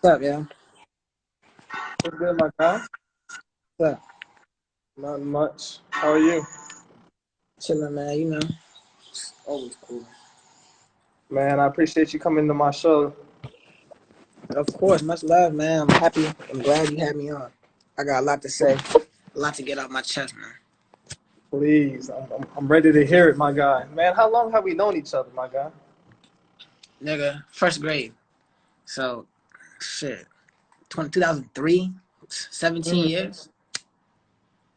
What's up, yo? What's good, my guy? What's up? Not much. How are you? Chilling, man. Always cool. Man, I appreciate you coming to my show. Of course, much love, man. I'm happy. I'm glad you had me on. I got a lot to say, a lot to get off my chest, man. Please, I'm ready to hear it, my guy. Man, how long have we known each other, my guy? Nigga, first grade. So, shit. 2003, 17 Mm, years?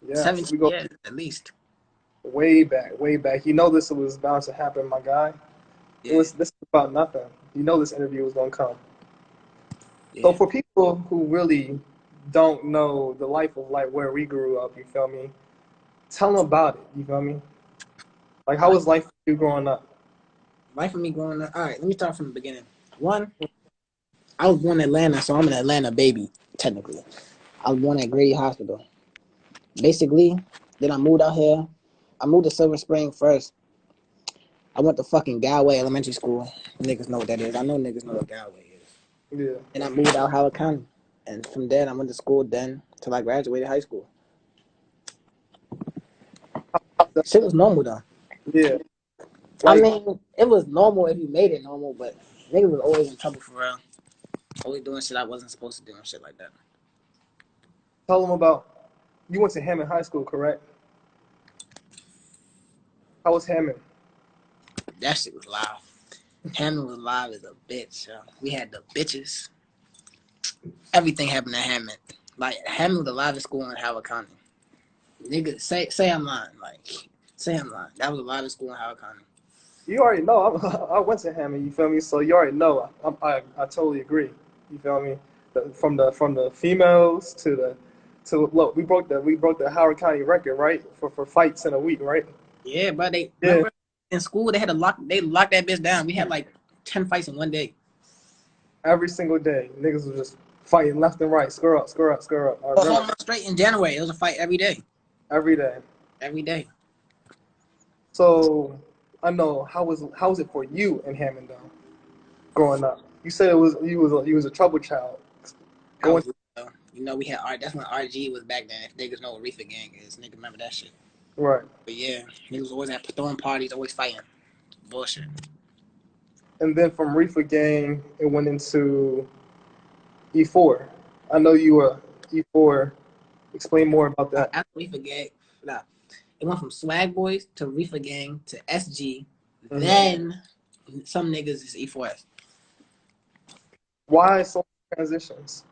yes, 17 we go years, at least. way back, way back. You know this was bound to happen, my guy. It Yeah, was this is about nothing. You know this interview was gonna come. So yeah. for people who really don't know the life of like where we grew up, you feel me? Tell them about it. You feel me? Like how Life, was life for you growing up? life for me growing up. All right, let me start from the beginning. One, I was born in Atlanta, so I'm an Atlanta baby, technically. I was born at Grady Hospital. Basically, then I moved out here. I moved to Silver Spring first. I went to fucking Galway Elementary School. Niggas know what that is. I know niggas know what Galway is. Yeah. And I moved out Howard County. And from there, I went to school then till I graduated high school. Shit was normal though. Yeah. I Like mean, it was normal if you made it normal, but niggas was always in trouble for real. Always doing shit I wasn't supposed to do and shit like that. tell them about you went to Hammond High School, correct? How was Hammond? That shit was live. Hammond was live as a bitch. Yo. We had the bitches. Everything happened at Hammond. Like Hammond was the livest school in Howard County. Nigga, say I'm lying. Like, say I'm lying. That was the livest school in Howard County. You already know. I went to Hammond. You feel me? So you already know. I totally agree. You feel me? From the females to look. We broke the Howard County record, right? For fights in a week, right? Yeah, but they Yeah. remember in school they locked that bitch down. We had like 10 fights in one day. Every single day, niggas was just fighting left and right. Square up, square up, square up. I A whole remember month straight in January. It was a fight every day. every day. Every day. So I know how was it for you in Hammond though, growing up? You said you was a trouble child. I Going was we had R that's when RG was back then. If niggas know what Reefer Gang is, nigga remember that shit. right. But yeah, niggas always at throwing parties, always fighting. Bullshit. And then from Reefer Gang, it went into E4. I know you were E4. Explain more about that. After Reefer Gang, nah, it went from Swag Boys to Reefer Gang to SG. Hmm. Then some niggas is E4S. Why so many transitions?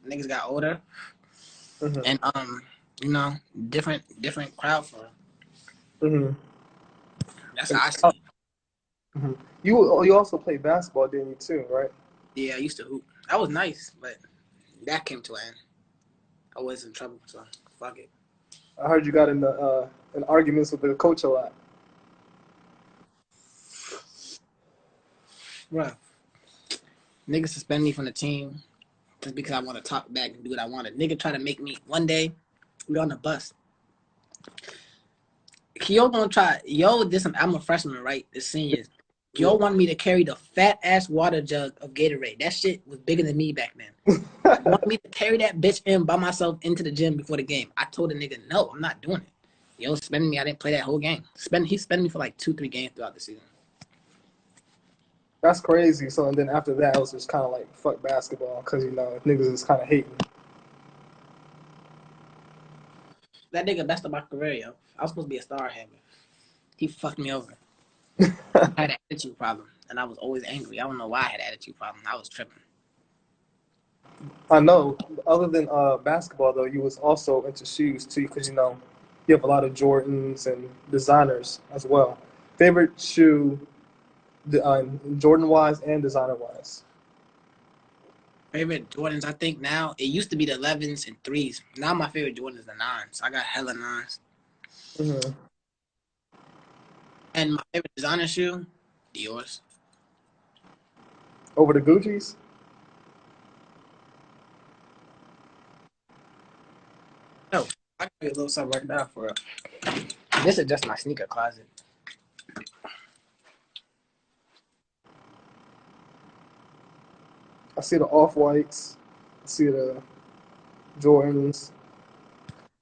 Niggas got older Hmm. and you know, different crowd for real. Hmm. That's And how I see it. you also played basketball, didn't you too? Right? Yeah, I used to hoop. That was nice, but that came to an end. I was in trouble, so fuck it. I heard you got in arguments with the coach a lot. Bruh, niggas suspend me from the team just because I want to talk back and do what I wanted. Nigga try to make me one day. We on the bus. Yo gonna try. Yo, this I'm a freshman, right? The seniors. Yo Yeah. wanted me to carry the fat ass water jug of Gatorade. That shit was bigger than me back then. Want me to carry that bitch in by myself into the gym before the game. I told the nigga, no, I'm not doing it. Yo, spending me, I didn't play that whole game. He spent me for like 2, 3 games throughout the season. That's crazy. So and then after that, it was just kind of like fuck basketball because niggas is kind of hating. That nigga best of my career, yo. I was supposed to be a star hammer. He fucked me over. I had an attitude problem, and I was always angry. I don't know why I had an attitude problem. I was tripping. I know. Other than basketball, though, you was also into shoes too, because you have a lot of Jordans and designers as well. Favorite shoe, Jordan wise and designer wise. Favorite Jordans, I think now, it used to be the 11s and 3s. Now my favorite Jordan is the 9s. I got hella 9s. Hmm. And my favorite designer shoe, Dior's. Over the Gucci's. No, I got a little something right now for it. This is just my sneaker closet. see the Off-Whites. I see the Jordans.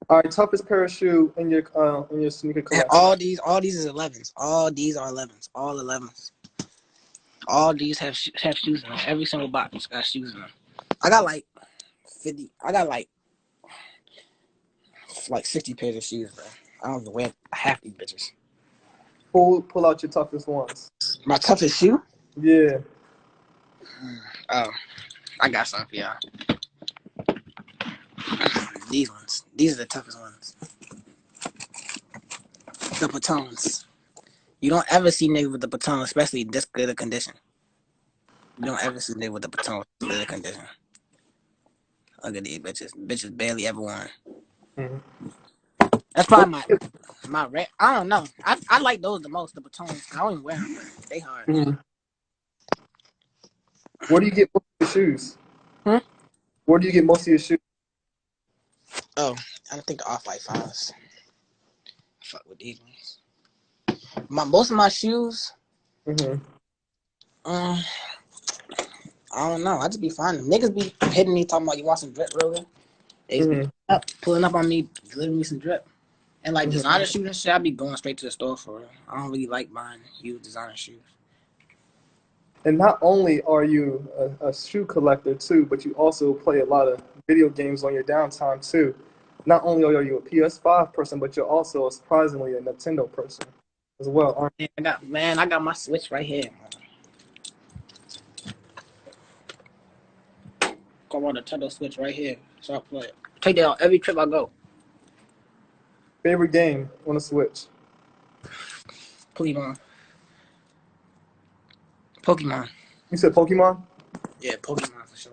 All right, toughest pair of shoe in your sneaker And collection. all these is 11s. All these are 11s. All 11s. All these have shoes in them. Every single box got shoes in them. I got like 50. I got like 60 pairs of shoes, bro. I don't even wear half these bitches. Pull out your toughest ones. My toughest shoe? Yeah. Oh, I got some for y'all. These ones. These are the toughest ones. The Patons. You don't ever see niggas with the Paton, especially this good of condition. You don't ever see niggas with the Paton this good of condition. Look at these bitches. Bitches barely ever won. Mm-hmm. That's probably my red. I don't know. I like those the most, the Patons. I don't even wear them, but they hard. Mm-hmm. Where do you get most of your shoes? Hmm? Where do you get most of your shoes? Oh, I don't think the Off-White fives. Fuck with these ones. Most of my shoes, Mm-hmm. I don't know. I just be finding them. Niggas be hitting me talking about you want some drip roller. They just be Mm-hmm. pulling up on me, delivering me some drip. And like Mm-hmm. designer shoes and shit, I be going straight to the store for it. I don't really like buying used designer shoes. And not only are you a shoe collector too, but you also play a lot of video games on your downtime too. Not only are you a PS5 person, but you're also surprisingly a Nintendo person as well, aren't I got my Switch right here. Got my Nintendo Switch right here. So I play it. Take that on every trip I go. you? Favorite game on the Switch? Pokemon. Pokemon. You said Pokemon? Yeah, Pokemon for sure.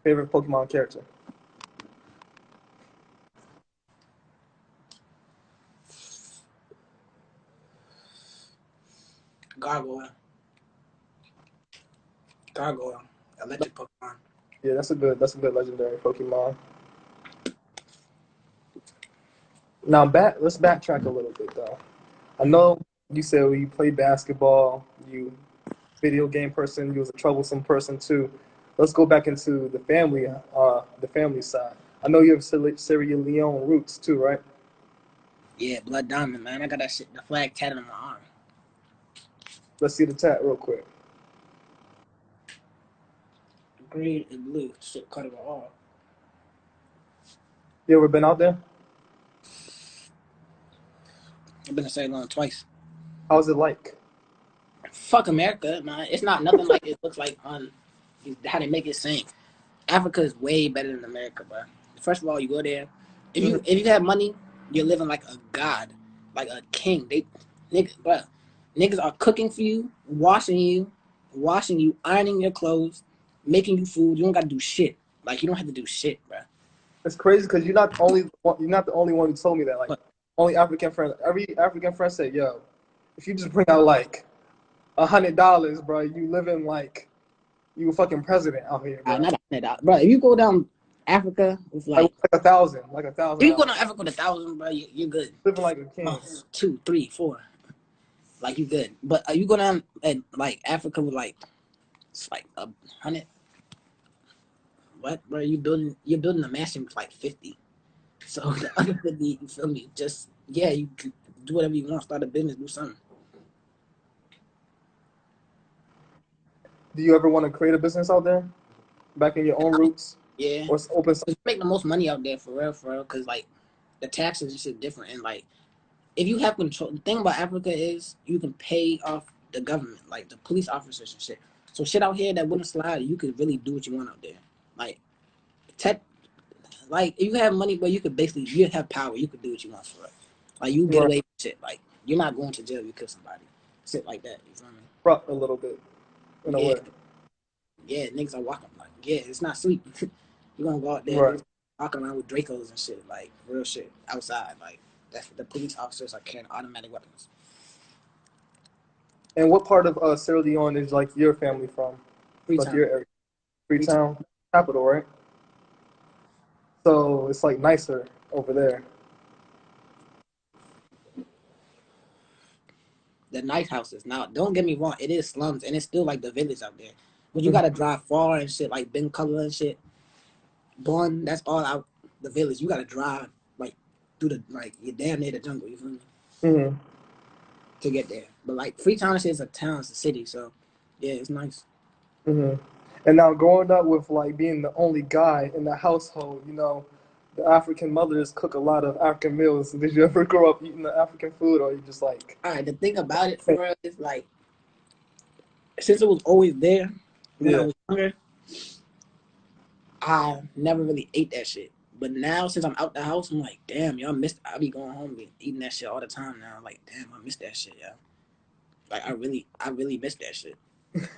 Favorite Pokemon character? Gargoyle. Gargoyle. Electric Pokemon. Yeah, that's a good legendary Pokemon. Now let's backtrack a little bit though. I know you said you played basketball, you video game person, you was a troublesome person too. Let's go back into the family side. I know you have Sierra Leone roots too, right? Yeah, Blood Diamond, man. I got that shit, the flag tatted on my arm. Let's see the tat real quick. Green and blue. Shit cut it all. You ever been out there? I've been to Ceylon twice. How's it like? Fuck America, man. It's not nothing like it looks like on how they make it seem. Africa is way better than America, bro. First of all, you go there. If you have money, you're living like a god, like a king. Niggas are cooking for you, washing you, ironing your clothes, making you food. You don't gotta do shit. Like you don't have to do shit, bro. It's crazy because you're not the only one who told me that. Like only African friend, every African friend said, "Yo, if you just bring out like $100, bro, you living like you a fucking president out here, bro. Not that, bro. If you go down Africa with Like like a if you $1,000, go down Africa with 1,000, bro, you're good. living like a king." 2, 3, 4, like you good. But you go down at like Africa with like it's like 100. What, bro? You're building a mansion with like 50. So the other 50, you feel me? Just you can do whatever you want. Start a business, do something. Do you ever want to create a business out there, back in your own roots, Yeah, or open? you make the most money out there for real. Cause like the taxes and shit different, and like if you have control, the thing about Africa is you can pay off the government, like the police officers and shit. So shit out here that wouldn't slide, you could really do what you want out there. Like tech, like if you have money, but you have power. You could do what you want for it. Like you get Right. away with shit. Like you're not going to jail. You kill somebody. Shit like that. You feel me? Rough a little bit, in a Yeah, way. yeah. Niggas are walking like it's not sweet. You gonna go out there, Right. niggas walking around with Dracos and shit, like real shit outside. Like that's the police officers are carrying automatic weapons. And what part of Sierra Leone is like your family from? Like Freetown. your area, Freetown. Freetown, capital, right? So it's like nicer over there. The nice houses. Now, don't get me wrong, it is slums and it's still like the village out there. But you gotta drive far and shit, like Ben Color and shit. Born, that's all out the village. You gotta drive like through the like you're damn near the jungle. You feel me? Mm-hmm. To get there. But like Freetown and shit is a town, it's a city. So yeah, it's nice. Mm-hmm. And now growing up with like being the only guy in the household, you know, the African mothers cook a lot of African meals. Did you ever grow up eating the African food, or you just like? All right, the thing about it for real is like since it was always there when I Yeah. was younger, I never really ate that shit. But now since I'm out the house, I'm like, damn, y'all missed. I be going home and eating that shit all the time now. Like, damn, I miss that shit, yo. Like, I really miss that shit.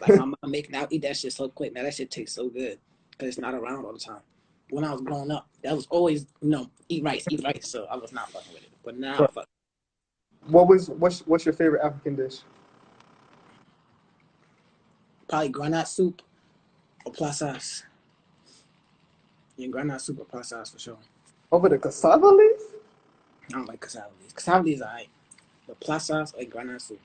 Like, my mom making out eat that shit so quick. Now that shit tastes so good because it's not around all the time. When I was growing up, that was always, eat rice, eat rice. So I was not fucking with it. But now, Right. fuck. What's your favorite African dish? Probably granite soup or plus sauce. Yeah, granite soup or plus sauce for sure. Over the cassava leaf? I don't like cassava leaves. Cassava leaves are alright. But plus sauce or granite soup.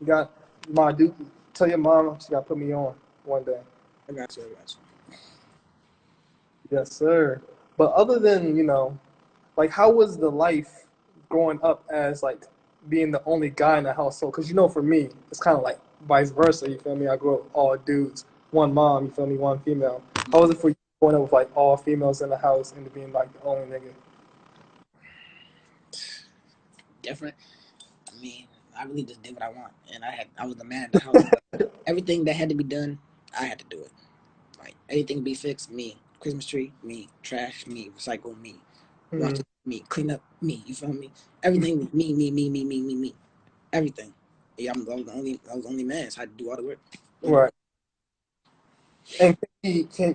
You got my dude. Tell your mom she got to put me on one day. I got you. I got you. Yes, sir. But other than like how was the life growing up as like being the only guy in the household? Because for me, it's kind of like vice versa. You feel me? I grew up all dudes, one mom. You feel me? One female. How was it for you growing up with like all females in the house and being like the only nigga? Different. I mean, I really just did what I want, and I was the man in the house. Everything that had to be done, I had to do it. Like anything be fixed, me. Christmas tree, me. Trash, me. Recycle, me. Wash Mm-hmm. it, me. Clean up, me. You feel me? Everything was me, me, me, me, me, me, me. Everything. Yeah, I was the only man, so I had to do all the work. Right. And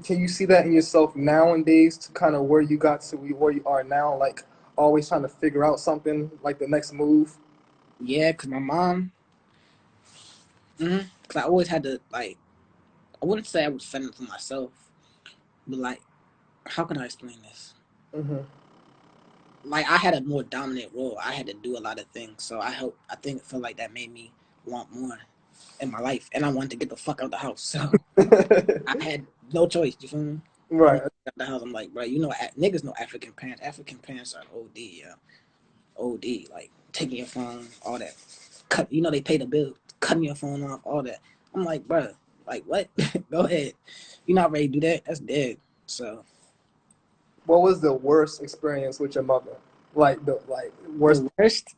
can you see that in yourself nowadays to kind of where you got to where you are now, like always trying to figure out something like the next move? Yeah, cause my mom. Cause I always had to like. I wouldn't say I was fending for myself, but like, how can I explain this? Mm-hmm. Like I had a more dominant role. I had to do a lot of things. So I feel like that made me want more in my life. And I wanted to get the fuck out the house. So I had no choice. You feel me? I wanted Right. to get out the house. I'm like, bro, niggas know African parents. African parents are OD, yeah. OD. Like taking your phone, all that. They pay the bill, cutting your phone off, all that. I'm like, bro, like what? Go ahead. You're not ready to do that. That's dead. So What was the worst experience with your mother? Like the worst the worst.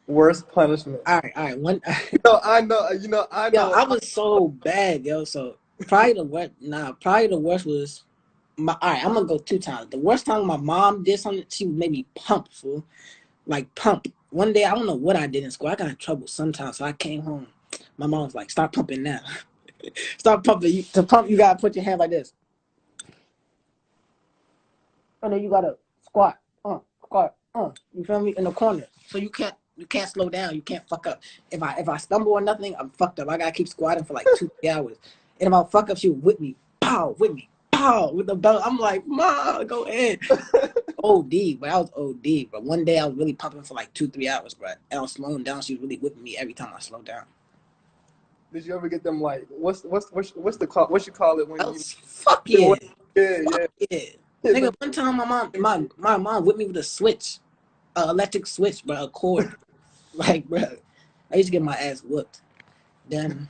worst punishment. All right. One. I know. I Yo, know. I was so bad, yo. So probably the worst. Nah, probably the worst was my. All right, I'm gonna go two times. The worst time my mom did something, she made me pump, fool. Like pump. One day I don't know what I did in school. I got in trouble sometimes, so I came home. My mom was like, "Stop pumping now. Stop pumping. To pump, you gotta put your hand like this, and then you gotta squat, squat, You feel me? In the corner, so you can't slow down. You can't fuck up. If I stumble or nothing, I'm fucked up. I gotta keep squatting for like 2 3 hours. And if I fuck up, she would whip me, pow, with the belt. I'm like, Ma, go ahead. OD, but I was OD. But one day I was really pumping for like 2 3 hours, bro. And I was slowing down. She was really whipping me every time I slowed down. Did you ever get them like what's the call? What you call it I when you? was fuck yeah, Yeah, fuck yeah. yeah. Yeah, Nigga, one time my mom whipped me with a switch, electric switch, bro, a cord. Like, bro, I used to get my ass whooped. Then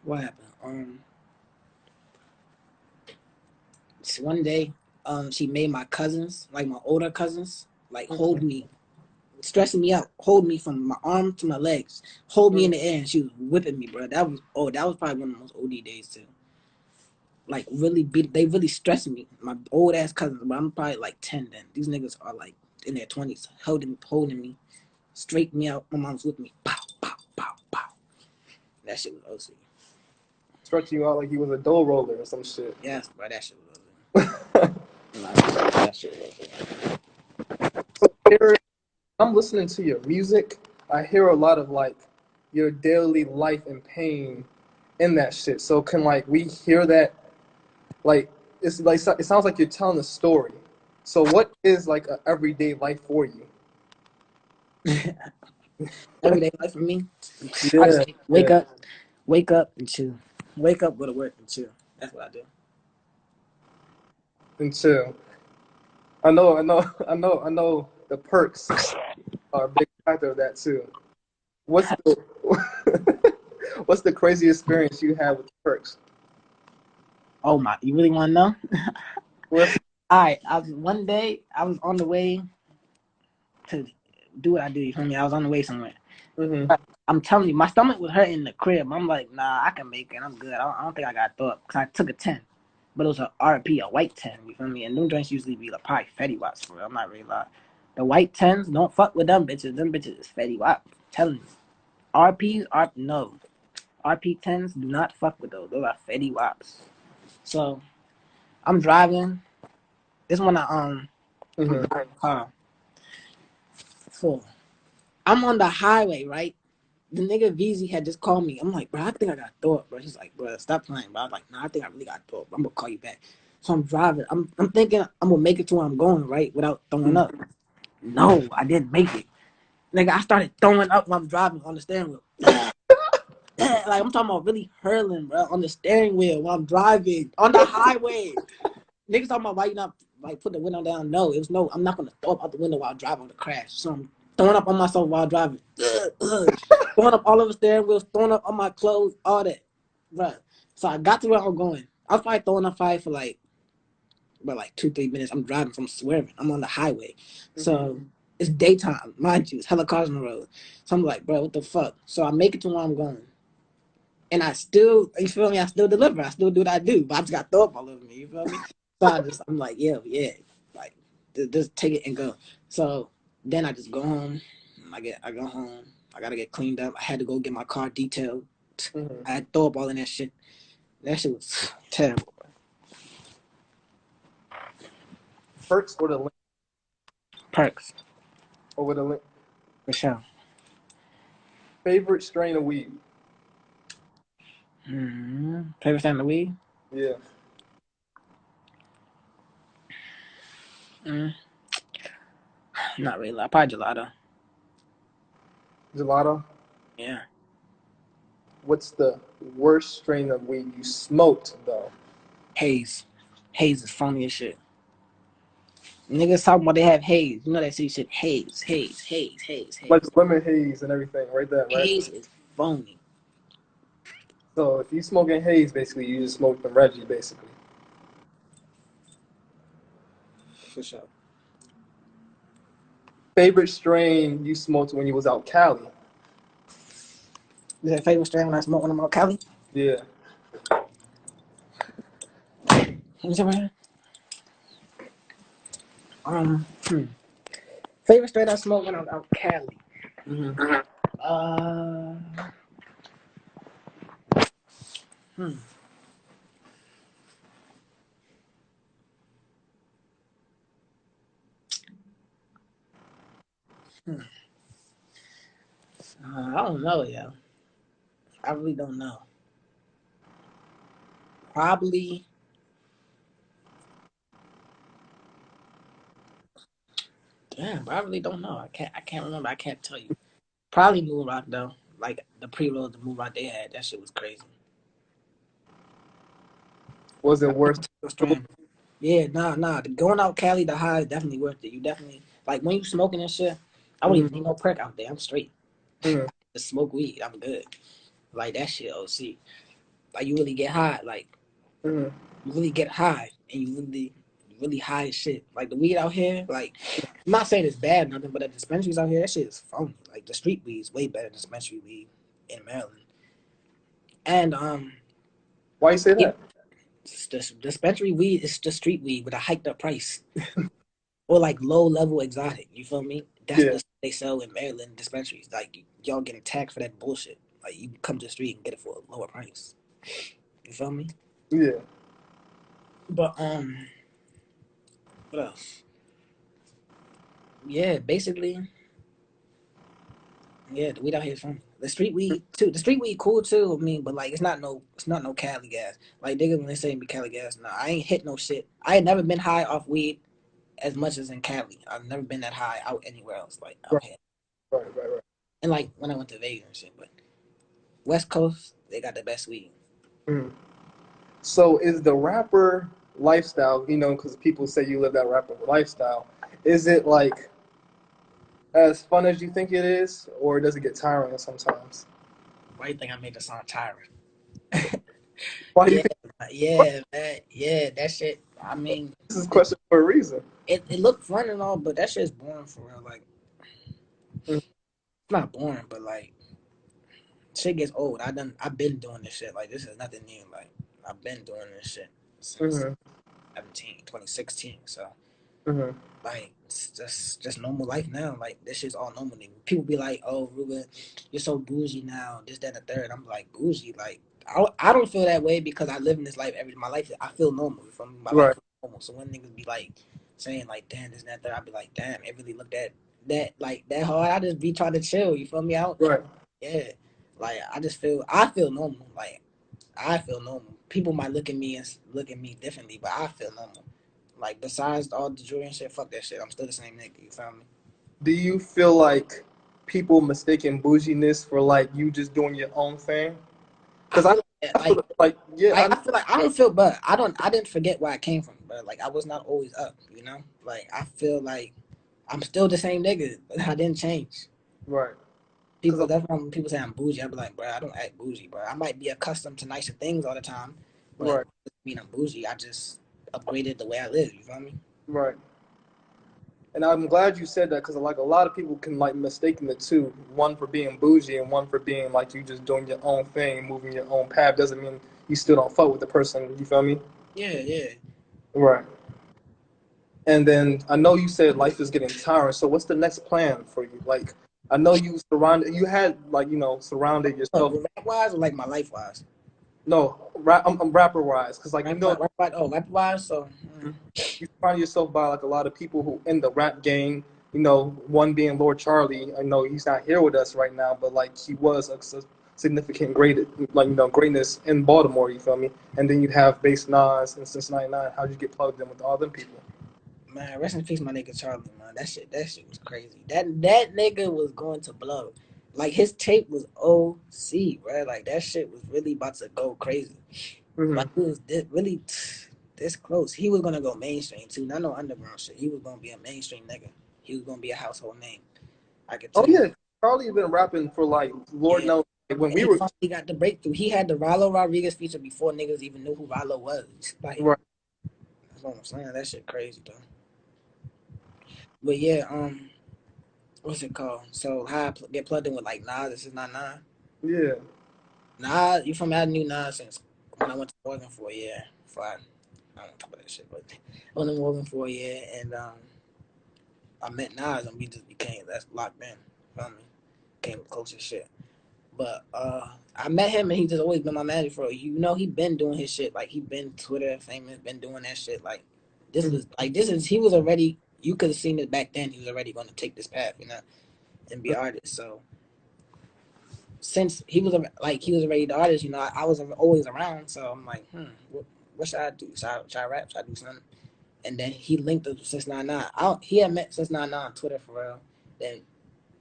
what happened? One day, she made my cousins, like my older cousins, like hold me, stressing me out, hold me from my arm to my legs, hold me in the air, and she was whipping me, bro. That was probably one of the most OD days too. Like they really stressed me. My old ass cousins, but I'm probably like 10 then. These niggas are like in their 20s, holding me, straighten me out. My mom's with me, pow, pow, pow, pow. That shit was OC. stretching you out like he was a dough roller or some shit. Yes, bro, that shit was OC. That shit was OC. I'm listening to your music. I hear a lot of like your daily life and pain in that shit. So can like we hear that like it's like it sounds like you're telling a story. So what is like a everyday life for you? Everyday life for me, I Yeah, just yeah. wake up and chill. Wake up, go to work, and chill. That's what I do. And chill. I know. The perks are a big factor of that too. What's the what's the craziest experience you had with the perks? Oh my, you really want to know? What's All right, one day I was on the way to do what I do. You feel me? I was on the way somewhere. mm-hmm. But I'm telling you, my stomach was hurting in the crib. I'm like, nah, I can make it. I'm good. I don't think I got throw up because I took a 10, but it was a RP, a white 10. You feel me? And them drinks usually be like probably Fetty Waps for real. I'm not really lying. The white 10s, don't fuck with them bitches. Them bitches is Fetty Wap. I'm telling you. RPs are no. RP 10s, do not fuck with those. Those are Fetty Waps. So I'm driving. This one I'm Mm-hmm. driving a car. So I'm on the highway, right? The nigga VZ had just called me. I'm like, bro, I think I got throw up, bro. He's like, bro, stop playing, bro. I was like, nah, I think I really got throw up. I'm gonna call you back. So I'm driving. I'm thinking I'm gonna make it to where I'm going, right? Without throwing up. No, I didn't make it. Nigga, I started throwing up while I'm driving on the steering wheel. Like I'm talking about really hurling, bro, on the steering wheel while I'm driving on the highway. Niggas talking about why you not like put the window down. No, it was no. I'm not gonna throw up out the window while driving on the crash. So I'm throwing up on myself while driving. Throwing up all over the steering wheels, throwing up on my clothes, all that, bro. So I got to where I'm going. I was probably throwing up fire for like, about like 2-3 minutes. I'm driving, so I'm swerving. I'm on the highway, so it's daytime, mind you. It's hella cars on the road. So I'm like, bro, what the fuck? So I make it to where I'm going. And I still, you feel me? I still deliver. I still do what I do, but I just got throw up all over me. You feel me? So I'm like, yeah, like just take it and go. So then I just go home. I go home. I gotta get cleaned up. I had to go get my car detailed. Mm-hmm. I had to throw up all in that shit. That shit was terrible. Perks or the link Perks or with a link. for sure. Favorite strain of weed? Favorite time of the week? Yeah. Mm, not really. Probably gelato. Gelato. Yeah. What's the worst strain of weed you smoked though? Haze. Haze is funny as shit. Niggas talking about they have haze. You know that city shit. Haze, haze, haze, haze, Like haze. lemon haze and everything, right there, right? Haze is phony. So if you smoking haze, basically you just smoke from Reggie, basically. For sure. Favorite strain you smoked when you was out Cali? Is that favorite strain when I smoke when I'm out Cali? Yeah. Let me see right here. Um, hmm. Favorite strain I smoke when I'm out Cali. Mm-hmm. Uh, hmm. hmm. I don't know, yo. I really don't know. Probably, damn, I really don't know. I can't remember. I can't tell you. Probably Moon Rock though. Like the preload, the Moon Rock they had, that shit was crazy. Was it worse? Strain. Yeah, nah. Going out Cali, the high is definitely worth it. You definitely like when you smoking and shit. I wouldn't Mm-hmm. even need no perk out there. I'm straight. Mm-hmm. Just smoke weed. I'm good. Like that shit. OC. Like you really get high. Like Mm-hmm. you really get high, and you really high as shit. Like the weed out here. Like I'm not saying it's bad, nothing, but the dispensaries out here, that shit is phony. Like the street weed is way better than dispensary weed in Maryland. And Why you say yeah, that? the dispensary weed is just street weed with a hiked up price. Or like low level exotic. You feel me? That's Yeah. what they sell in Maryland dispensaries. Like y'all getting taxed for that bullshit. Like you come to the street and get it for a lower price. You feel me? Yeah. But what else? Yeah, basically, yeah, the weed out here is fun. The street weed too. The street weed cool too. I mean, but like it's not no Cali gas. Like niggas when they say be Cali gas, nah, I ain't hit no shit. I ain't never been high off weed as much as in Cali. I've never been that high out anywhere else, like Right. out here. Right. And like when I went to Vegas and shit, but West Coast, they got the best weed. Mhm. So is the rapper lifestyle, because people say you live that rapper lifestyle, is it like as fun as you think it is, or does it get tiring sometimes? Why do you think I made the song tiring? Why do you Yeah, think yeah, man, yeah, that shit. I mean, this is a question for a reason? it looked fun and all, but that shit's boring for real. Like, Mm-hmm. it's not boring, but like, shit gets old. I've been doing this shit. Like, this is nothing new. Like, I've been doing this shit since Mm-hmm. 2016. So, Mm-hmm. like, it's just normal life now. Like, this shit's all normal. People be like, "Oh, Ruben, you're so bougie now." This, that, and the third. I'm like, bougie. Like, I don't feel that way because I live in this life every my life. I feel normal. From my life Right. is normal. So when niggas be like saying like, "Damn, this, and that, third," I be like, "Damn, it really looked that like that hard." I just be trying to chill. You feel me? Out. Right. Yeah. Like I feel normal. Like I feel normal. People might look at me differently, but I feel normal. Like besides all the jewelry and shit, fuck that shit. I'm still the same nigga. You feel me? Do you feel like people mistaking bouginess for like you just doing your own thing? I Because I, feel that, I feel like yeah, I feel like I don't feel, but I didn't forget where I came from, but like I was not always up. You know, like I feel like I'm still the same nigga. I didn't change. right. People, Because that's why when people say I'm bougie, I be like, bro, I don't act bougie, bro. I might be accustomed to nicer things all the time, but right, it doesn't mean I'm bougie. I just upgraded the way I live. You feel me? right. And I'm glad you said that because like a lot of people can like mistaken the two, one for being bougie and one for being like you just doing your own thing, moving your own path. Doesn't mean you still don't fuck with the person. You feel me? Yeah, yeah. Right. And then I know you said life is getting tiring. So what's the next plan for you? Like I know you had like surrounded yourself. Rap wise or like my life wise? No, I'm rapper wise, because like Rap wise. So you surround yourself by like a lot of people who in the rap game. One being Lord Charlie. I know he's not here with us right now, but like he was a significant greatness in Baltimore. You feel me? And then you'd have Bass Nas and Since '99. How'd you get plugged in with all them people? man, rest in peace, my nigga Charlie. Man, that shit was crazy. That nigga was going to blow. Like his tape was OC, bro. Like that shit was really about to go crazy. Like Hmm. it was really this close. He was gonna go mainstream too. Not no underground shit. He was gonna be a mainstream nigga. He was gonna be a household name. I could Oh tell you. yeah, Charlie been rapping for like Lord Yeah. knows like, when And we he were finally got the breakthrough. He had the Rallo Rodriguez feature before niggas even knew who Rallo was. Like right. that's what I'm saying. That shit crazy though. But yeah, what's it called? So how get plugged in with like Nas? This is not Nas. Yeah, Nas, you from I knew Nas since when I went to Oregon for a year. I don't talk about that shit, but I went to Oregon for a year and I met Nas and we just became that's locked in. Feel me? Came close as shit. But I met him and he just always been my manager for he been doing his shit. Like he been Twitter famous, been doing that shit. Like mhm, this is he was already you could have seen it back then, he was already gonna take this path, and be artist. So since he was already the artist, I was always around. So I'm like, what should I do? Should I rap? Should I do something? And then he linked up with Since 99. He had met Since 99 on Twitter for real. Then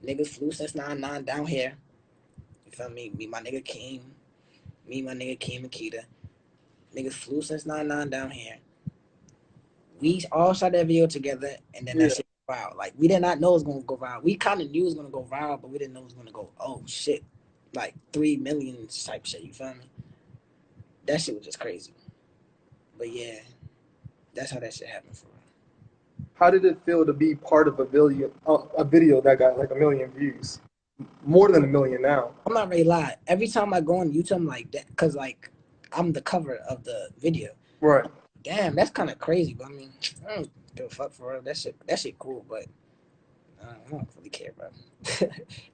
niggas flew Since 99 down here. You feel me? Me, my nigga Keem and Keita. Niggas flew Since 99 down here. We all shot that video together, and then that yeah. shit went viral. Like we did not know it was gonna go viral. We kind of knew it was gonna go viral, but we didn't know it was gonna go. Oh shit, like 3 million type shit. You feel me? That shit was just crazy. But yeah, that's how that shit happened for real. How did it feel to be part of a video that got like 1 million views, more than 1 million now? I'm not really lie. Every time I go on YouTube, I'm like that, cause like I'm the cover of the video. Right. Damn, that's kind of crazy. But I mean, I don't give a fuck for real. That shit cool. But I don't really care, bro.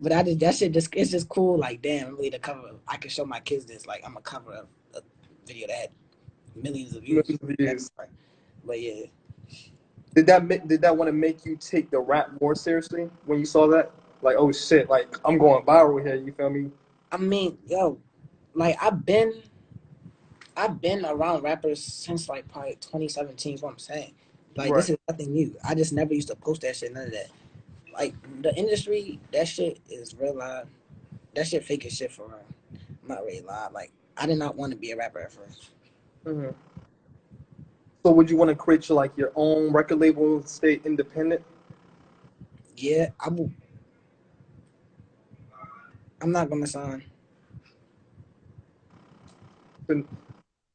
But I just that shit just it's just cool. Like damn, I'm really the cover. I can show my kids this. Like I'm a cover of a video that had millions of views. Millions of That's views. right. But yeah, Did that want to make you take the rap more seriously when you saw that? Like, oh shit, like I'm going viral here. You feel me? I mean, yo, like I've been around rappers since like probably 2017. Is what I'm saying. Like Right. this is nothing new. I just never used to post that shit. None of that. Like the industry, that shit is real live. That shit fake as shit for real. I'm not really lying. Like I did not want to be a rapper at first. Hmm. So would you want to create your own record label and stay independent? Yeah, I'm not gonna sign. And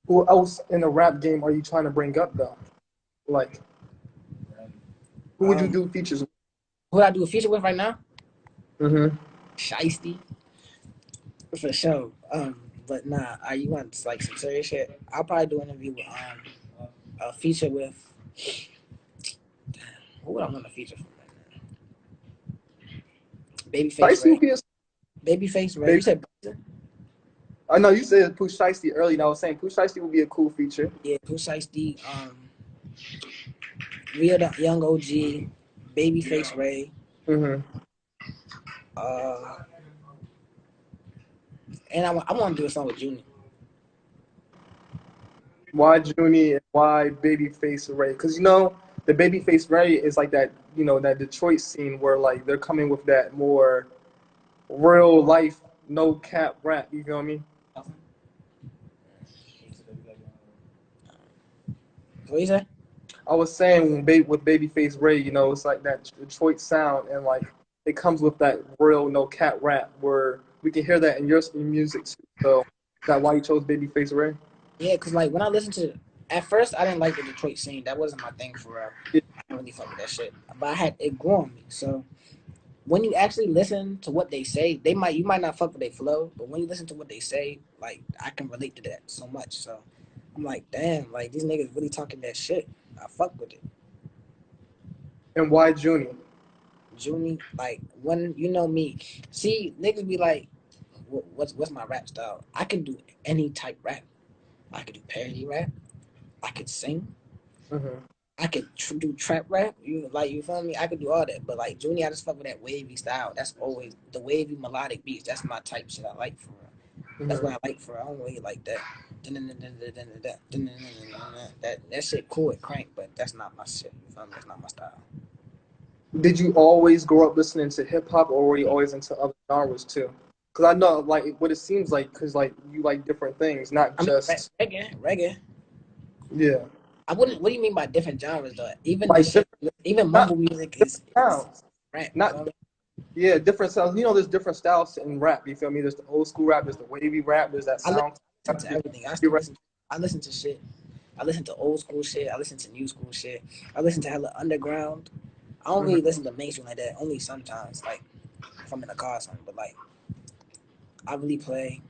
who else in the rap game are you trying to bring up though? Like, who would you Um, do features with? who I do a feature with right now? Hmm. Shiesty for sure. But nah, you want like some serious shit? I'll probably do an interview with a feature with. Damn, who would I want to feature from right now? Babyface Shiesty Ray. would be a Babyface Ray. baby. You said I know you said Pooh Shiesty earlier, and I was saying Pooh Shiesty would be a cool feature. yeah, Pooh Shiesty. Real Young OG, Babyface Ray. Hmm. Uh, and I want to do a song with Junior. Why Junie and why Babyface Ray? Because the Babyface Ray is like that, that Detroit scene where like they're coming with that more real life, no cap rap. You feel me? What you say? I was saying with Babyface Ray, it's like that Detroit sound, and like it comes with that real no cap rap where we can hear that in your music too. So is that why you chose Babyface Ray? Yeah, cause like when I listened to, at first I didn't like the Detroit scene. That wasn't my thing for real. Yeah. I don't really fuck with that shit. But it grew on me. So when you actually listen to what they say, you might not fuck with their flow, but when you listen to what they say, like I can relate to that so much. So I'm like, damn, like these niggas really talking that shit. I fuck with it. And why Junie? Junie, like when you know me, see niggas be like, what's my rap style? I can do any type rap. I could do parody rap. I could sing. Hmm. I could do trap rap. You feel me? I could do all that. But like Junior, I just fuck with that wavy style. That's always the wavy melodic beats. That's my type shit. I like for real. That's Hmm. what I like for real. I don't really like that. That shit cool at crank, but that's not my shit. You feel me? That's not my style. Did you always grow up listening to hip hop, or were you always into other genres too? Because I know, like, what it seems like, because like you like different things, not I mean, just reggae. yeah, I wouldn't. What do you mean by different genres though? Even the like shit, different, even not mumble music different is sounds, rap. You not feel me? yeah, different sounds. There's different styles in rap. You feel me? There's the old school rap, there's the wavy rap, there's that I listen, sound. listen to everything. Rap. I listen to shit. I listen to old school shit. I listen to new school shit. I listen to hella underground. I don't really Mhm. listen to mainstream like that. Only sometimes, like if I'm in a car or something. But like, I really play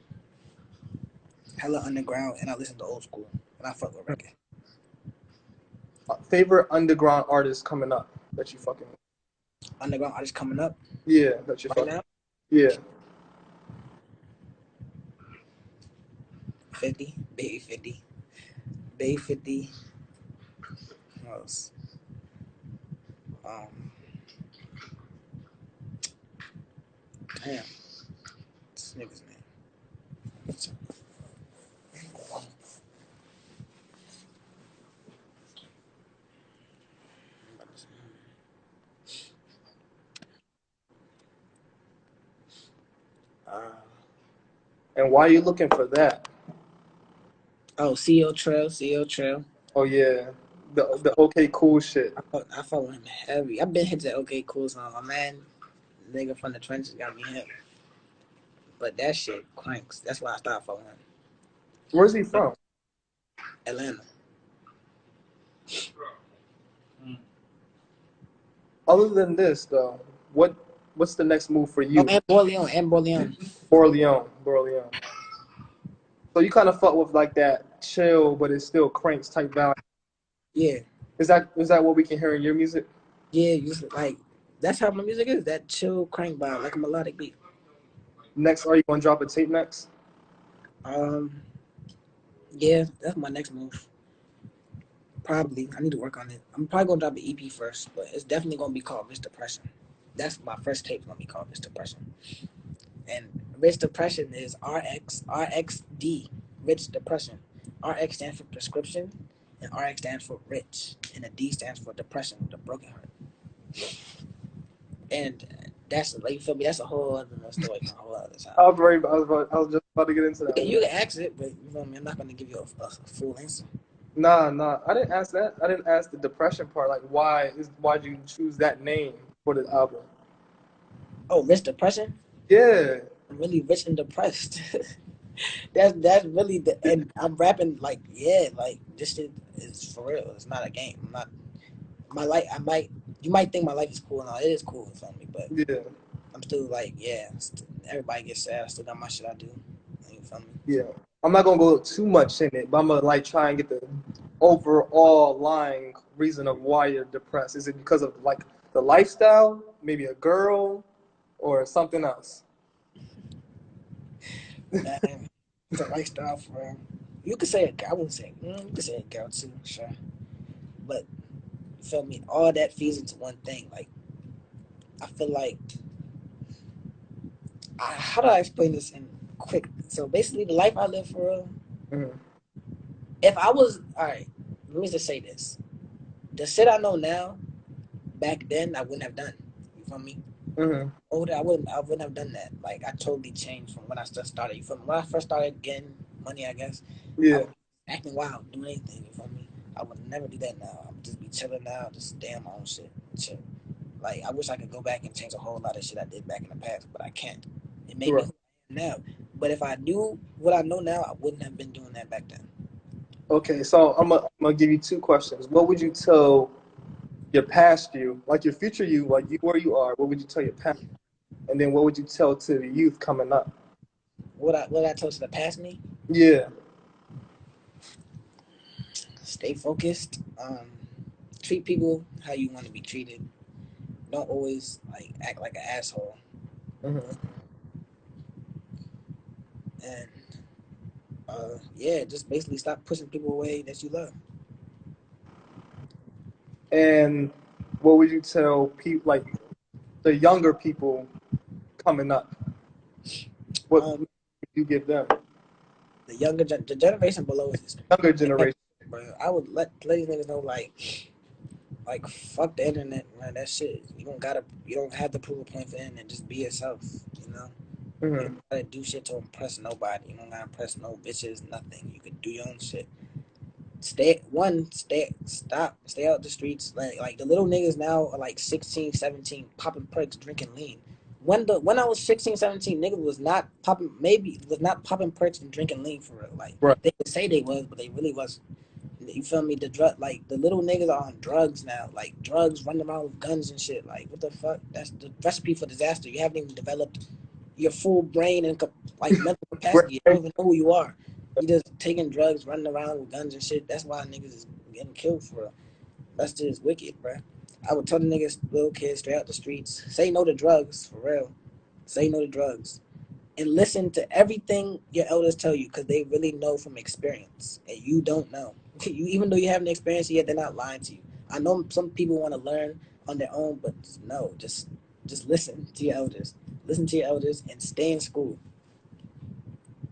hella underground, and I listen to old school, and I fuck with reggae. Favorite underground artist coming up that you fucking Underground artists coming up yeah, that you right fucking now. yeah. 50, Baby 50, Baby 50. Who else? Um, damn, this nigga's name. Uh, And why are you looking for that? CEO Trail, CEO Trail. Oh yeah, the okay cool shit. I follow him heavy. I've been hit that okay cool song. My man, nigga from the trenches got me hip. But that shit cranks. That's why I started following him. Where's he from? Atlanta. Other than this though, what's the next move for Oh, you? and Borleon, and Borleon. Borleon. So you kind of fuck with like that chill, but it's still cranks type vibe. Yeah, Is that what we can hear in your music? yeah. You just like that's how my music is. That chill crank vibe, like a melodic beat. Next, are you gonna drop a tape next? Um, yeah, that's my next move. Probably. I need to work on it. I'm probably gonna drop an EP first, but it's definitely gonna be called Rich Depression. That's my first tape's gonna be called Rich Depression. And Rich Depression is RXD, Rich Depression. RX stands for prescription, and RX stands for rich, and the D stands for depression, the broken heart. And That's like, you feel me? That's a whole other story for a whole other time. I was just about to get into that. You can ask it, but you feel me? I'm not gonna give you a full answer. Nah. I didn't ask that. I didn't ask the depression part. Like, why'd you choose that name for the album? Oh, rich depression? Yeah. I'm really rich and depressed. That's really the, and I'm rapping like, yeah, like this shit is for real. It's not a game. I'm not my life. You might think my life is cool and all. It is cool, you feel me? But Yeah. I'm still like, yeah. Everybody gets sad. I still got my shit I do. You feel me? Yeah. I'm not gonna go too much in it, but I'm gonna like try and get the overall lying reason of why you're depressed. Is it because of like the lifestyle, maybe a girl, or something else? Man, it's a lifestyle for real. You could say a girl. I wouldn't say. You could say a girl too, sure. But you feel me? All that feeds into one thing. Like I feel like, how do I explain this in quick? So basically, the life I live for real. Mm-hmm. If I was all right, let me just say this: the shit I know now, back then I wouldn't have done. You feel me? Mm-hmm. Older, I wouldn't have done that. Like I totally changed from when I just started. You feel me? When I first started getting money, I guess I Yeah. was acting wild, doing anything. You feel me? I would never do that now. I would just be chilling now, just stay on my own shit, chill. Like I wish I could go back and change a whole lot of shit I did back in the past, but I can't. It made me Right. who I am now. But if I knew what I know now, I wouldn't have been doing that back then. Okay, so I'm gonna give you two questions. What would you tell your past you, like your future you, like you where you are? What would you tell your past? And then what would you tell to the youth coming up? What I told you to pass me? Yeah. Stay focused. Treat people how you want to be treated. Don't always like act like an asshole. Mm-hmm. And yeah, just basically stop pushing people away that you love. And what would you tell people, like the younger people coming up? What Um, would you give them? the generation below us is, Younger generation. bro. I would let these niggas know like fuck the internet, man. That shit. You don't have to prove a point for the internet. Just be yourself. You know. You Mm-hmm. don't gotta do shit to impress nobody. You don't gotta impress no bitches. Nothing. You can do your own shit. Stay out the streets. Like the little niggas now are like 16, 17, popping perks, drinking lean. When I was 16, 17, niggas was not popping perks and drinking lean for real. Like Right. they would say they was, but they really wasn't. You feel me? The little niggas are on drugs now. Like drugs, running around with guns and shit. Like what the fuck? That's the recipe for disaster. You haven't even developed your full brain and like mental capacity. You don't even know who you are. You just taking drugs, running around with guns and shit. That's why niggas is getting killed for real. That's just wicked, bro. I would tell the niggas, little kids, straight out the streets, say no to drugs for real. Say no to drugs and listen to everything your elders tell you because they really know from experience and you don't know. You even though you haven't experienced it yet, they're not lying to you. I know some people want to learn on their own, but no, just listen to your elders. Listen to your elders and stay in school.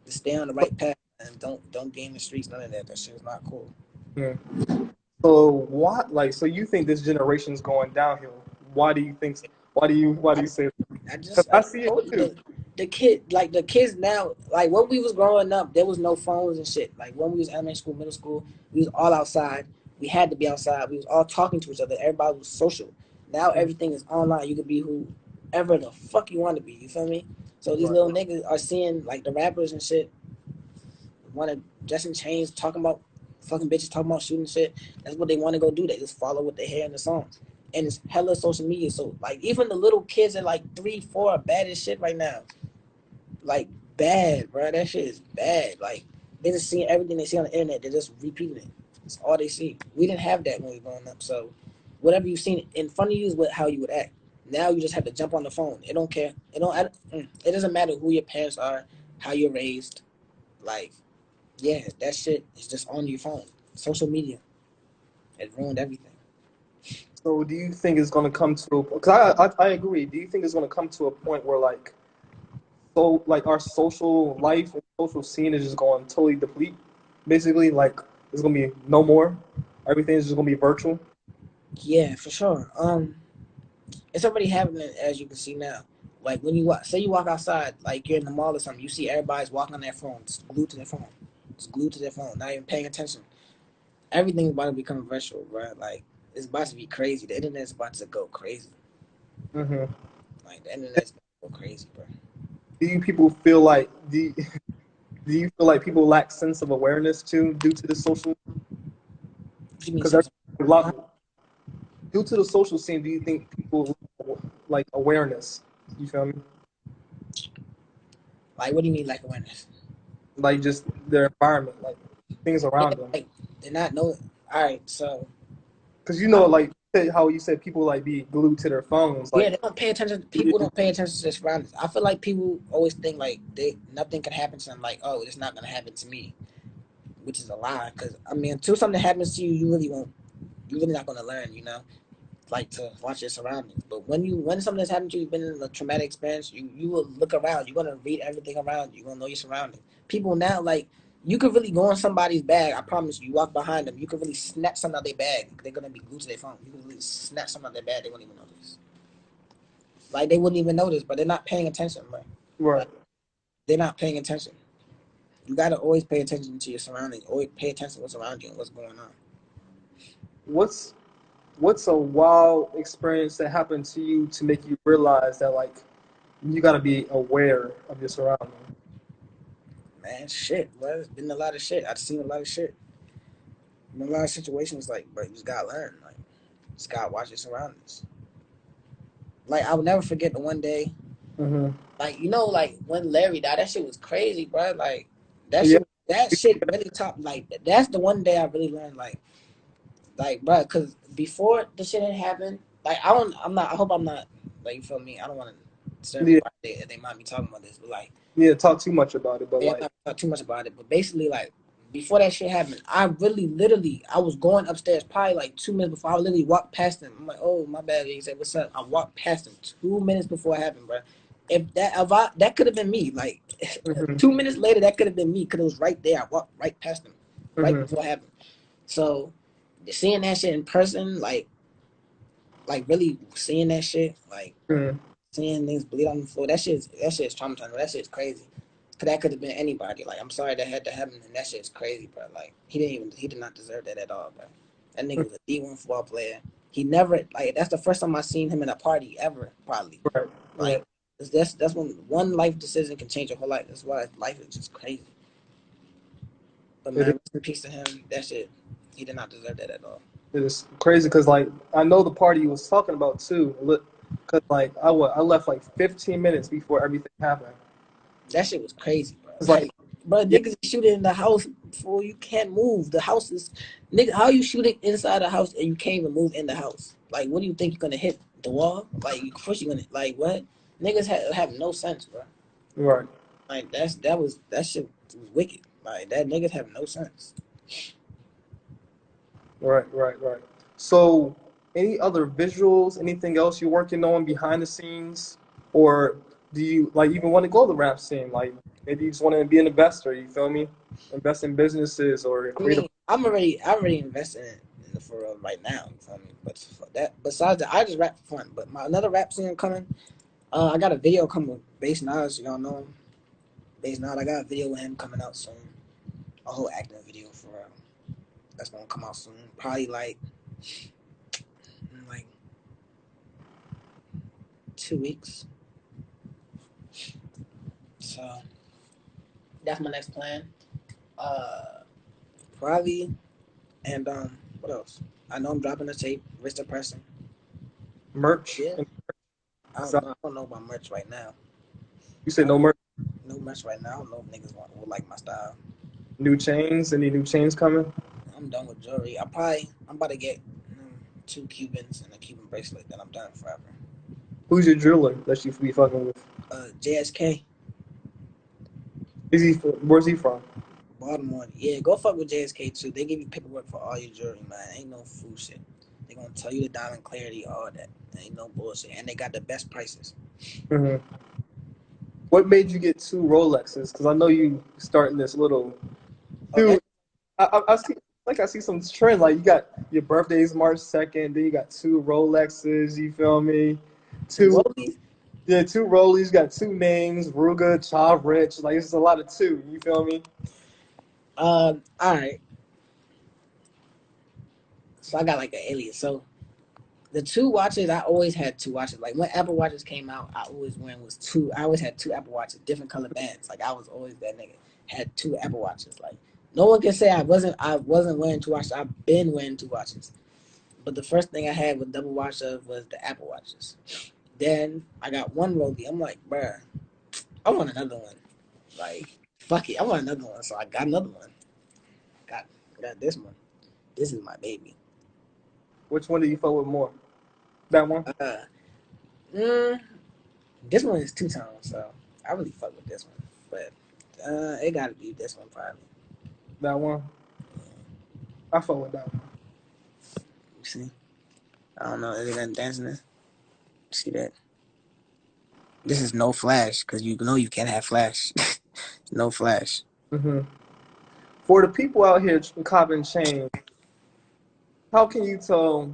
Just stay on the right path and don't be in the streets. None of that. That shit is not cool. Mm-hmm. So what? Like, so you think this generation's going downhill? Why do you think? Why do I you say? Because I I see it told you too. the kids now, like when we was growing up, there was no phones and shit. Like when we was elementary school, middle school, we was all outside. We had to be outside. We was all talking to each other. Everybody was social. Now Mm-hmm. everything is online. You could be whoever the fuck you want to be. You feel me? So these Right. little niggas are seeing like the rappers and shit want to dress in chains, talking about fucking bitches, talking about shooting shit. That's what they want to go do. They just follow what they hear in the songs. And it's hella social media. So like even the little kids at like 3, 4 are bad as shit right now. Like bad, bro. That shit is bad. Like they just seeing everything they see on the internet. They're just repeating it. It's all they see. We didn't have that when we were growing up. So whatever you've seen in front of you is how you would act. Now you just have to jump on the phone. It don't care. It doesn't matter who your parents are, how you're raised. Like yeah, that shit is just on your phone. Social media has ruined everything. So do you think it's going to come to? Because I agree. Do you think it's going to come to a point where like our social life and social scene is just going to totally deplete? Basically, like there's going to be no more. Everything is just going to be virtual. Yeah, for sure. It's already happening, as you can see now. Like when you walk, say you walk outside, like you're in the mall or something, you see everybody's walking on their phones, glued to their phone, just glued to their phone, not even paying attention. Everything's about to become virtual, bro. Like it's about to be crazy. The internet's about to go crazy. Mm-hmm. Like the internet's about to go crazy, bro. Do you people feel like do you feel like people lack sense of awareness too due to the social? What you mean, Because there's sense a of, lot due to the social scene. Do you think people like awareness? You feel me? like, what do you mean, like awareness? Like just their environment, like things Yeah, around them. like they're not know. All right, so Because you I know, like how you said people like be glued to their phones. yeah, Like, they don't pay attention. People don't pay attention to their surroundings. I feel like people always think like they nothing can happen to them. Like, oh, it's not gonna happen to me, which is a lie. Because I mean, until something happens to you, you really won't. You're really not gonna learn. You know, like to watch your surroundings. But when something has happened to you, you've been in a traumatic experience, you will look around. You're gonna read everything around you. You're gonna know your surroundings. People now like. You could really go in somebody's bag. I promise you. You walk behind them. You could really snatch something out of their bag. They're gonna be glued to their phone. You could really snatch something out of their bag. They won't even notice. Like they wouldn't even notice, but they're not paying attention. Like right? they're not paying attention. You gotta always pay attention to your surroundings. Always pay attention to what's around you and what's going on. What's what's a wild experience that happened to you to make you realize that like you got to be aware of your surroundings? Man, shit. Well, it's been a lot of shit. I've seen a lot of shit. Been a lot of situations like, but you just gotta learn. Like, you just gotta watch your surroundings. Like, I will never forget the one day. Mm-hmm. Like, like when Larry died, that shit was crazy, bro. Like, Yeah. that shit really top. Like, that's the one day I really learned. Bro, because before the shit had happened, like, I'm not. I hope I'm not. Like, you feel me? I don't want to serve Yeah. anybody if they mind me talking about this, but like. Yeah. Talk too much about it, but Yeah, I'm like. not talk too much about it, but basically, like before that shit happened, I really, literally, I was going upstairs probably like 2 minutes before. I literally walked past him. I'm like, "Oh, my bad." He said, "What's up?" I walked past him 2 minutes before it happened, bro. That could have been me. Like Mm-hmm. 2 minutes later, that could have been me because it was right there. I walked right past him, right Mm-hmm. before it happened. So seeing that shit in person, like really seeing that shit, like Mm-hmm. seeing things bleed on the floor, that shit's traumatizing. That shit's crazy. Cause that could have been anybody. Like I'm sorry that had to happen, and that shit's crazy, bro. Like he did not deserve that at all, bro. That nigga was a D1 football player. He never like that's the first time I seen him in a party ever, probably. Right. Right. Like that's when one life decision can change your whole life. That's why life is just crazy. But It man, is, rest in peace to him. That shit, he did not deserve that at all. it is crazy because like I know the party you was talking about too. Look, because like I left like 15 minutes before everything happened. That shit was crazy, bro. It's like Like, bro, yeah, niggas shooting in the house before you can't move. The house is, nigga. How you shooting inside the house and you can't even move in the house? Like, what do you think you're gonna hit the wall? Like, first you gonna like what? Niggas have no sense, bro. right. Like that shit was wicked. Like that niggas have no sense. Right, right, right. So, any other visuals, anything else you're working on behind the scenes, or do you like even want to go the rap scene? Like maybe you just want to be an investor. You feel me? Invest in businesses or I create a. mean, I'm already investing in the for real right now. You feel me? But for that, besides that, I just rap for fun. But my another rap scene coming. I got a video coming with Bass Nas. Y'all know him. Bass Nas. I got a video with him coming out soon. A whole acting video for real. That's gonna come out soon. Probably like 2 weeks. So that's my next plan. Uh, Probably and what else? I know I'm dropping a tape, wrist depressing. Merch? Yeah. And I don't stuff. know. I don't know about merch right now. You said no merch. No merch right now. I don't know if niggas will like my style. New chains? Any new chains coming? I'm done with jewelry. I'm about to get 2 Cubans and a Cuban bracelet. Then I'm done forever. Who's your jeweler that you be fucking with? JSK, Where's he from? Baltimore. Yeah, go fuck with JSK too. They give you paperwork for all your jewelry, man. Ain't no fool shit. They gonna tell you the diamond clarity, all that. Ain't no bullshit. And they got the best prices. Hmm. What made you get two Rolexes? Because I know you starting this little. Oh, Dude, that I see like I see some trend. Like you got your birthday's March 2nd, then you got two Rolexes. You feel me? Them two. Rollies. Yeah, two Rollies. Got two names. Ruga, ChavRx. Like it's a lot of two. You feel me? All right. So I got like an alias. So the two watches, I always had two watches. Like when Apple Watches came out, I always went was two. I always had two Apple Watches, different color bands. Like I was always that nigga. Had two Apple Watches. Like no one can say I wasn't. I wasn't wearing two watches. I've been wearing two watches. But the first thing I had with double watch of was the Apple Watches. Then I got one Roly. I'm like, bruh, I want another one. Like fuck it, I want another one. So I got another one. Got got this one. This is my baby. Which one do you fuck with more? That one. Uh, mm, this one is two tones, so I really fuck with this one. But it gotta be this one probably. That one. I fuck with that one. You see? I don't know. Is it gonna dancing this? See that? This is no flash because you know you can't have flash. No flash. Hmm. For the people out here copping chains, how can you tell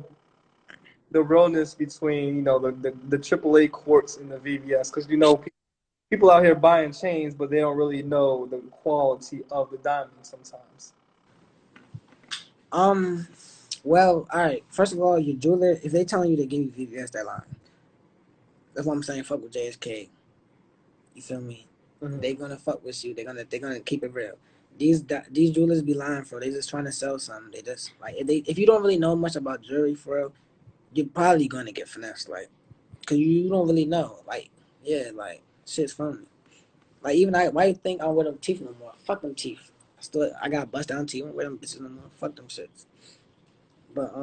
the realness between the AAA quartz and the VVS? Because people out here buying chains, but they don't really know the quality of the diamond sometimes. Um. Well, all right. First of all, your jeweler, if they telling you to give you VVS, that line. That's what I'm saying. Fuck with JSK. You feel me? Hmm. They gonna fuck with you. They're gonna keep it real. These jewelers be lying for. They just trying to sell something. They just like if you don't really know much about jewelry for real, you're probably gonna get finessed. Like, cause you don't really know. Like, yeah, like shit's funny. Like even why you think I don't wear them teeth no more? Fuck them teeth. I got bust down teeth. I don't wear them bitches no more. Fuck them shits. But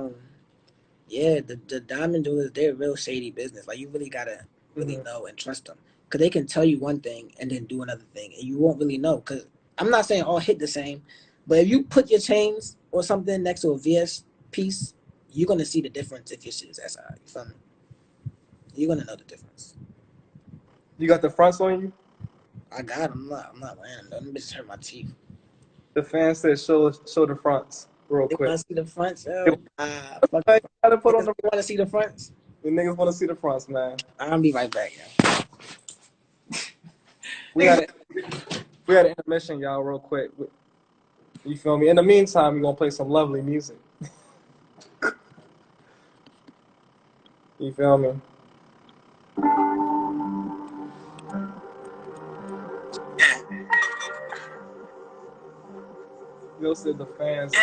yeah, the diamond jewelers, they're real shady business. Like you really gotta really Hmm. know and trust them, cause they can tell you one thing and then do another thing, and you won't really know. Cause I'm not saying all hit the same, but if you put your chains or something next to a VS piece, you're gonna see the difference if your shit is SI. You feel me? You're gonna know the difference. You got the fronts on you. I got 'em. I'm not wearing them. Them bitches hurt my teeth. The fan said show the fronts real They quick. want to see the fronts. You Oh, fuck the fronts. gotta put on Niggas the want to see the fronts. niggas want to see the fronts, man. I'll be right back, yo. We got it. We got an intermission, y'all, real quick. You feel me? In the meantime, we're gonna play some lovely music. You feel me? You'll see the fans.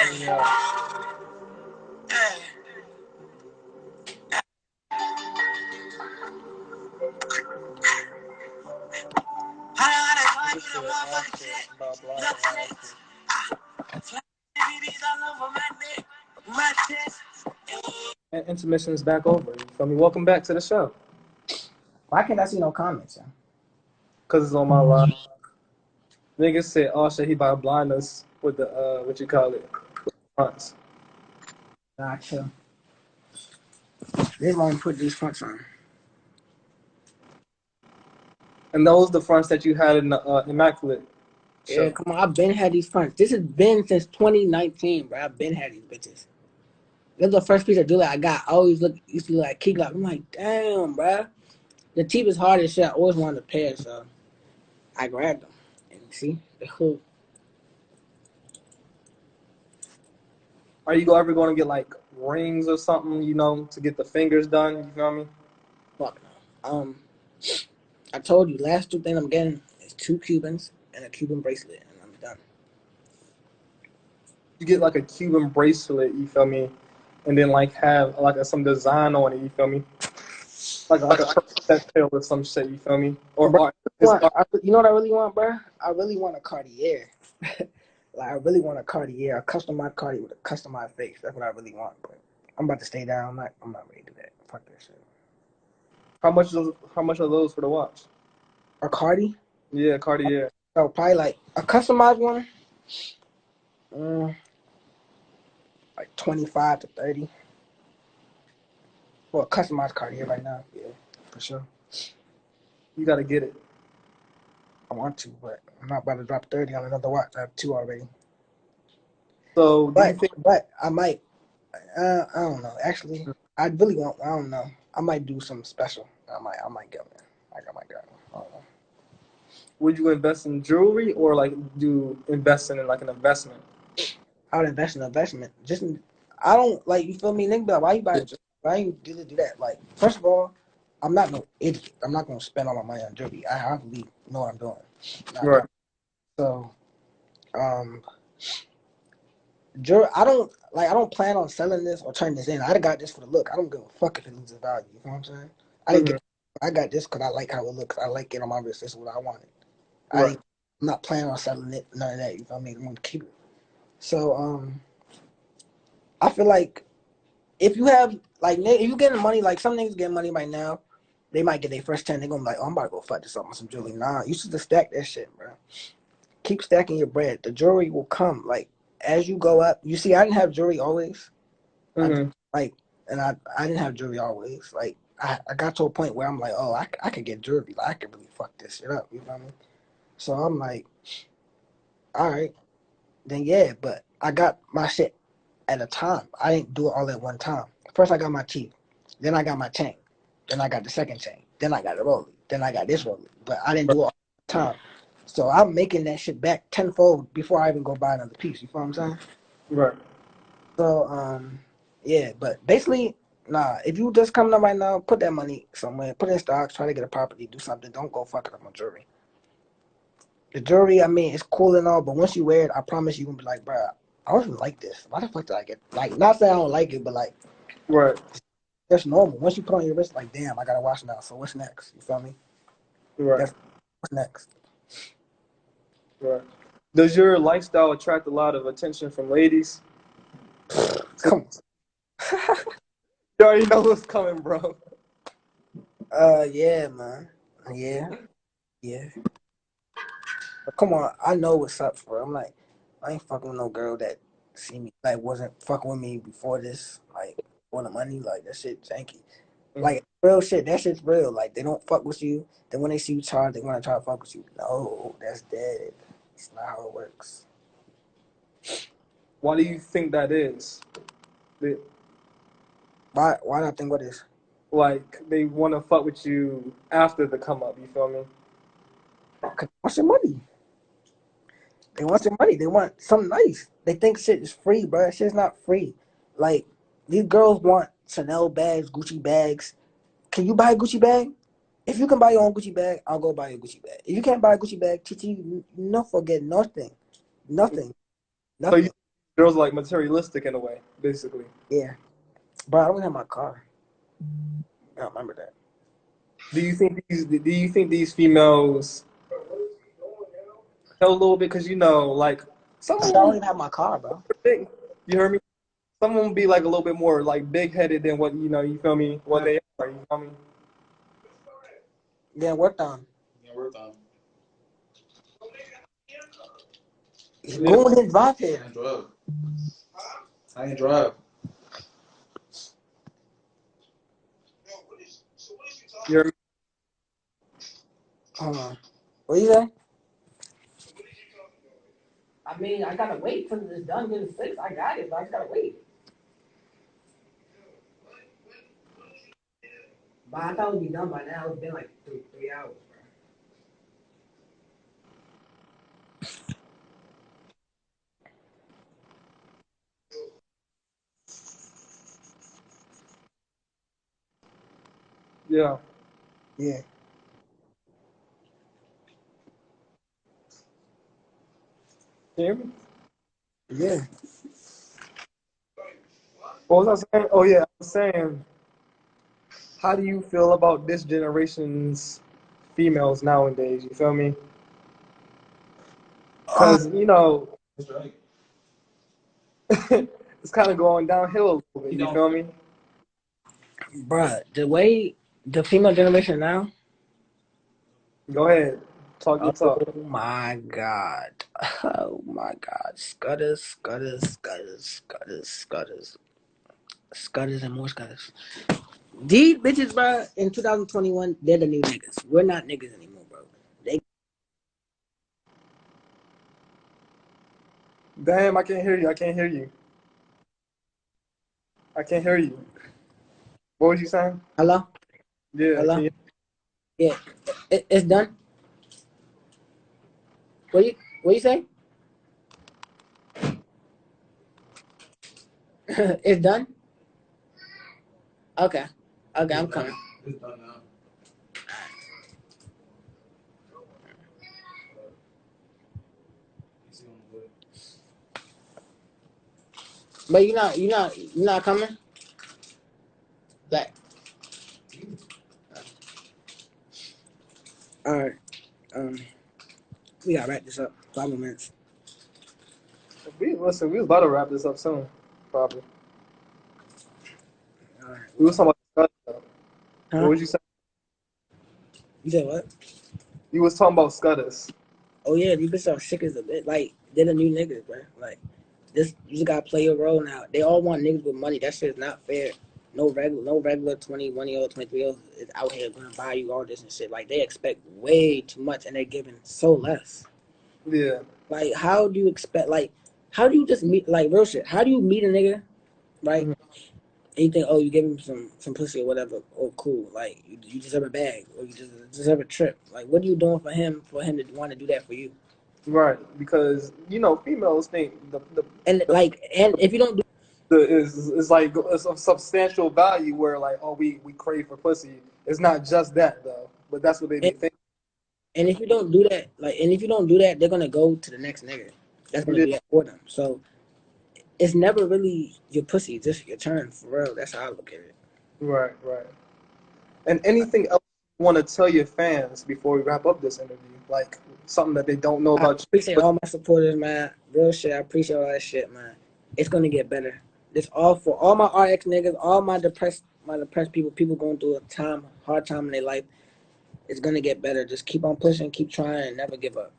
And intermission is back over. You feel me? Welcome back to the show. Why can't I see no comments, yo? Cause it's on my line. Niggas said, "Oh shit, he about to blind us with the what you call it, fronts." Gotcha. They won't put these fronts on. And those the fronts that you had in the immaculate Yeah, show. come on. I've been had these fronts. This has been since 2019, bro. I've been had these bitches. This is the first piece of jewelry I got. I always used to look like Key Glock. I'm like, damn, bro. The teeth is hard as shit. I always wanted a pair, so I grabbed them. And see, the hook. Are you ever going to get like rings or something? To get the fingers done. You feel me? Fuck no. I told you, last two things I'm getting is two Cubans and a Cuban bracelet, and I'm done. You get like a Cuban bracelet. You feel me? And then like have like some design on it. You feel me? Like a set tail or some shit. You feel me? Or Bro, art. It's art. you know what I really want, bro? I really want a Cartier. Like, I really want a Cartier, a customized Cartier with a customized face. That's what I really want. But I'm about to stay down. I'm not ready to do that. Fuck that shit. How much are those for the watch? A Cardi? Yeah, Cartier. So probably like a customized one. Mm, like 25 to 30. Well, a customized Cartier right now. Yeah, for sure. You got to get it. I want to, but I'm not about to drop 30 on another watch. I have two already. So do you But think? but I might. I don't know. Actually, I really want. I don't know. I might do something special. I might get one. I might get one. I don't know. Would you invest in jewelry or like do investing in like an investment? I would invest in investment. Just I don't like you feel me, nigga. But why you buy? Why you do that? Like first of all, I'm not no idiot. I'm not gonna spend all my money on jewelry. I obviously know what I'm doing. Not Right. doing. So um, jewelry. I don't plan on selling this or turning this in. I got this for the look. I don't give a fuck if it loses value. You know what I'm saying? I didn't Hmm. get. I got this because I like how it looks. I like it on my wrist. This is what I wanted. I Right. ain't. I'm not planning on selling it. None of that. You feel me? I'm gonna keep it. So I feel like if you have like if you getting money, like some niggas getting money right now, they might get their first 10. They're gonna be like, oh, I'm about to go fuck this up on some jewelry. Nah, you should just stack that shit, bro. Keep stacking your bread. The jewelry will come. Like as you go up. You see, I didn't have jewelry always. I Hmm. like, and I didn't have jewelry always. Like I got to a point where I'm like, oh, I could get jewelry. Like I could really fuck this shit up. You know what I mean? So I'm like, all right, then yeah. But I got my shit at a time. I didn't do it all at one time. First, I got my teeth. Then I got my chain. Then I got the second chain. Then I got the roller. Then I got this roller. But I didn't do it all the time. So I'm making that shit back tenfold before I even go buy another piece. You feel what I'm saying? Right. So yeah. But basically, nah. If you just coming up right now, put that money somewhere. Put it in stocks. Try to get a property. Do something. Don't go fucking up on jewelry. The jewelry, I mean, it's cool and all, but once you wear it, I promise you gonna be like, bro, I don't even like this. Why the fuck did I get like? Not saying I don't like it, but like. Right. That's normal. Once you put on your wrist, like, damn, I gotta watch now. So what's next? You feel me? Right. That's what's next. Right. Does your lifestyle attract a lot of attention from ladies? Come You already know what's coming, bro. on. Yeah, man. Yeah, yeah. But come on, I know what's up, bro. I'm like, I ain't fucking with no girl that see me like wasn't fucking with me before this. Like, for the money, like that shit janky. Mhm. Like real shit, that shit's real. Like they don't fuck with you. Then when they see you charge, they wanna try to fuck with you. No, that's dead. It's not how it works. Why do you think that is? They, Why not think what is? like they want to fuck with you after the come up. You feel me? Cause what's your money? They want your money. They want something nice. They think shit is free, bro. Shit's not free. Like these girls want Chanel bags, Gucci bags. Can you buy a Gucci bag? If you can buy your own Gucci bag, I'll go buy a Gucci bag. If you can't buy a Gucci bag, TT, you not forget nothing, nothing, So you nothing. girls are like materialistic in a way, basically. Yeah, bro. I don't have my car. I don't remember that. Do you think these females tell a little bit? Because like some I of don't them even have my car, bro. big. You heard me. Some of them be like a little bit more like big headed than what you feel me. What they are. You feel me? Then worked on. Yeah. Go and drive here. I ain't drive. You heard me? Hold on. What you say? I mean, I gotta wait till it's done. Get it fixed. I got it, but I just gotta wait. But I thought it would be done by now. It's been like 3 hours. Yeah. Yeah. Can you hear me? Yeah. What was I saying? Oh yeah, I was saying. How do you feel about this generation's females nowadays? You feel me? Uh, Because it's kind of going downhill a little bit. You feel me? bruh, the way the female generation now, Go ahead, talk your oh talk. my god. Oh my god. Scutters, scutters, scutters, scutters, scutters, scutters, and more scutters. These bitches, bruh, in 2021, they're the new niggas. We're not niggas anymore, bro. They Damn, I can't hear you. I can't hear you. I can't hear you. What was you saying? hello? Yeah, Hello? can you? Yeah. It's done? What you say? It's done? Okay. Okay, I'm It's done. coming. It's done now. You see on the way. But you're not coming? Like, all right. Um, we gotta wrap this up. 5 more minutes. We listen. We was about to wrap this up soon, probably. All right. We was talking about Scudder. What Huh? was you saying? You said what? You was talking about Scudders. Oh yeah, these bitches are sick as a bit. Like they're the new niggas, bro. Like this, you just gotta play your role now. They all want niggas with money. That shit is not fair. No regular 21-year-old, 23-year-old is out here gonna buy you all this and shit. Like they expect way too much and they're giving so less. Yeah. Like how do you expect? Like how do you just meet? Like real shit. How do you meet a nigga, right? Mhm. And you think, oh, you give him some pussy or whatever. Oh, cool. Like you deserve a bag or you just deserve a trip. Like what are you doing for him to want to do that for you? Right, because females think And like, and if you don't do is like it's of substantial value. Where like, oh, we crave for pussy. It's not just that though, but that's what they be and, thinking. and if you don't do that, like, and if you don't do that, they're gonna go to the next nigga. That's gonna Yeah. do that for them. So it's never really your pussy, it's just your turn for real. That's how I look at it. Right, right. And anything else you want to tell your fans before we wrap up this interview? Like something that they don't know I about you. appreciate But all my supporters, man. Real shit. I appreciate all that shit, man. It's gonna get better. This all for all my RX niggas, all my depressed people going through a hard time in their life. It's gonna get better. Just keep on pushing, keep trying, and never give up.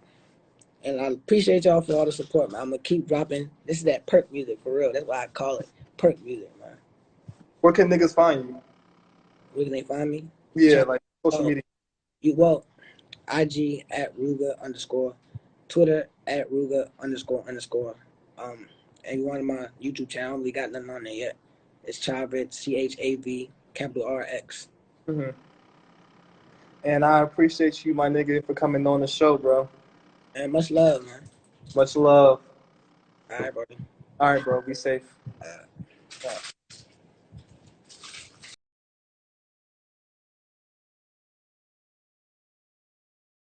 And I appreciate y'all for all the support, man. I'm gonna keep dropping. This is that perk music for real. That's why I call it perk music, man. where can niggas find you? Where can they find me? Yeah, like social Oh, media. well, IG at Ruga underscore, Twitter at Ruga underscore. Um, and you want my YouTube channel? We got nothing on there yet. It's ChavRx CHAV capital RX. Hmm. And I appreciate you, my nigga, for coming on the show, bro. And much love, man. Much love. All right, bro. All right, bro. Be safe. Uh, All right.